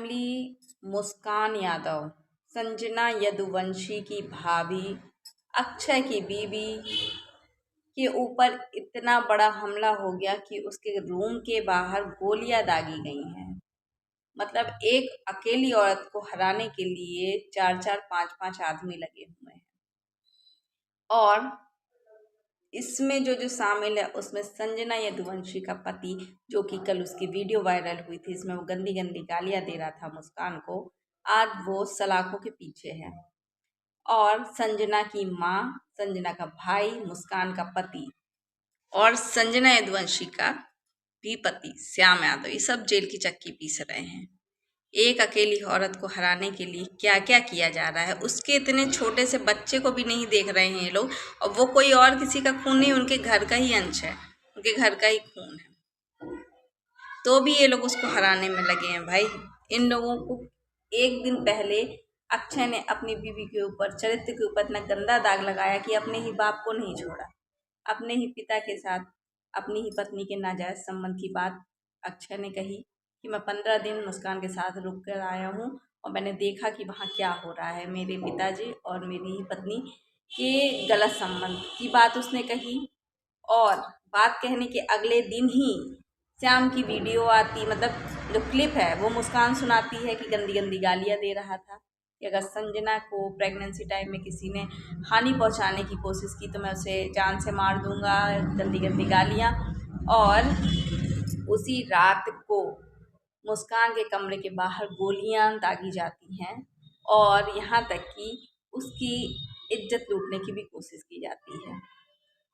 Family मुस्कान यादव, संजना यदुवंशी की भाभी, अक्षय की बीवी के ऊपर इतना बड़ा हमला हो गया कि उसके रूम के बाहर गोलियां दागी गई हैं। मतलब एक अकेली औरत को हराने के लिए 4-4 5-5 आदमी लगे हुए हैं। और इसमें जो जो शामिल है उसमें संजना यदुवंशी का पति, जो कि कल उसकी वीडियो वायरल हुई थी, इसमें वो गंदी गंदी गालियां दे रहा था मुस्कान को, आज वो सलाखों के पीछे है। और संजना की माँ, संजना का भाई, मुस्कान का पति और संजना यदुवंशी का भी पति श्याम यादव, ये सब जेल की चक्की पीस रहे हैं। एक अकेली औरत को हराने के लिए क्या क्या किया जा रहा है। उसके इतने छोटे से बच्चे को भी नहीं देख रहे हैं ये लोग, और वो कोई और किसी का खून नहीं, उनके घर का ही अंश है, उनके घर का ही खून है, तो भी ये लोग उसको हराने में लगे हैं। भाई, इन लोगों को एक दिन पहले अक्षय ने अपनी बीवी के ऊपर, चरित्र के ऊपर इतना गंदा दाग लगाया कि अपने ही बाप को नहीं छोड़ा। अपने ही पिता के साथ अपनी ही पत्नी के नाजायज संबंध की बात अक्षय ने कही कि मैं 15 दिन मुस्कान के साथ रुक कर आया हूँ और मैंने देखा कि वहाँ क्या हो रहा है। मेरे पिताजी और मेरी ही पत्नी के गलत संबंध की बात उसने कही। और बात कहने के अगले दिन ही श्याम की वीडियो आती, मतलब जो क्लिप है वो मुस्कान सुनाती है कि गंदी गंदी गालियाँ दे रहा था कि अगर संजना को प्रेगनेंसी टाइम में किसी ने हानि पहुंचाने की कोशिश की तो मैं उसे जान से मार दूंगा, गंदी गंदी गालियाँ। और उसी रात को मुस्कान के कमरे के बाहर गोलियां दागी जाती हैं और यहाँ तक कि उसकी इज्जत लूटने की भी कोशिश की जाती है।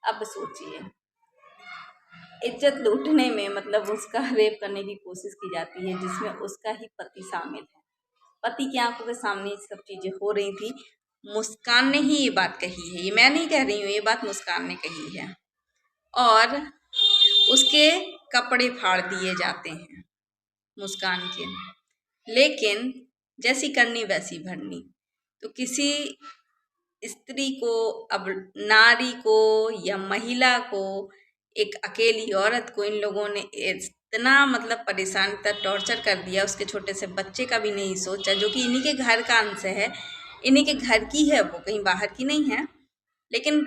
अब सोचिए, इज्जत लूटने में मतलब उसका रेप करने की कोशिश की जाती है, जिसमें उसका ही पति शामिल है। पति की आंखों के सामने ये सब चीजें हो रही थी। मुस्कान ने ही ये बात कही है, ये मैं नहीं कह रही हूँ, ये बात मुस्कान ने कही है। और उसके कपड़े फाड़ दिए जाते हैं मुस्कान के। लेकिन जैसी करनी वैसी भरनी। तो किसी स्त्री को, अब नारी को या महिला को, एक अकेली औरत को इन लोगों ने इतना मतलब परेशान, इतना टॉर्चर कर दिया, उसके छोटे से बच्चे का भी नहीं सोचा, जो कि इन्हीं के घर का अंश है, इन्हीं के घर की है, वो कहीं बाहर की नहीं है। लेकिन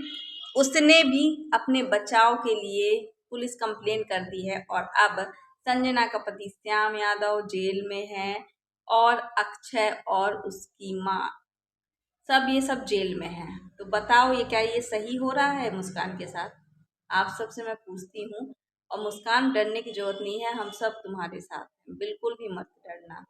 उसने भी अपने बचाव के लिए पुलिस कंप्लेन कर दी है। और अब संजना का पति श्याम यादव जेल में है और अक्षय और उसकी माँ सब जेल में हैं। तो बताओ, ये क्या ये सही हो रहा है मुस्कान के साथ? आप सबसे मैं पूछती हूँ। और मुस्कान, डरने की जरूरत नहीं है, हम सब तुम्हारे साथ हैं, बिल्कुल भी मत डरना।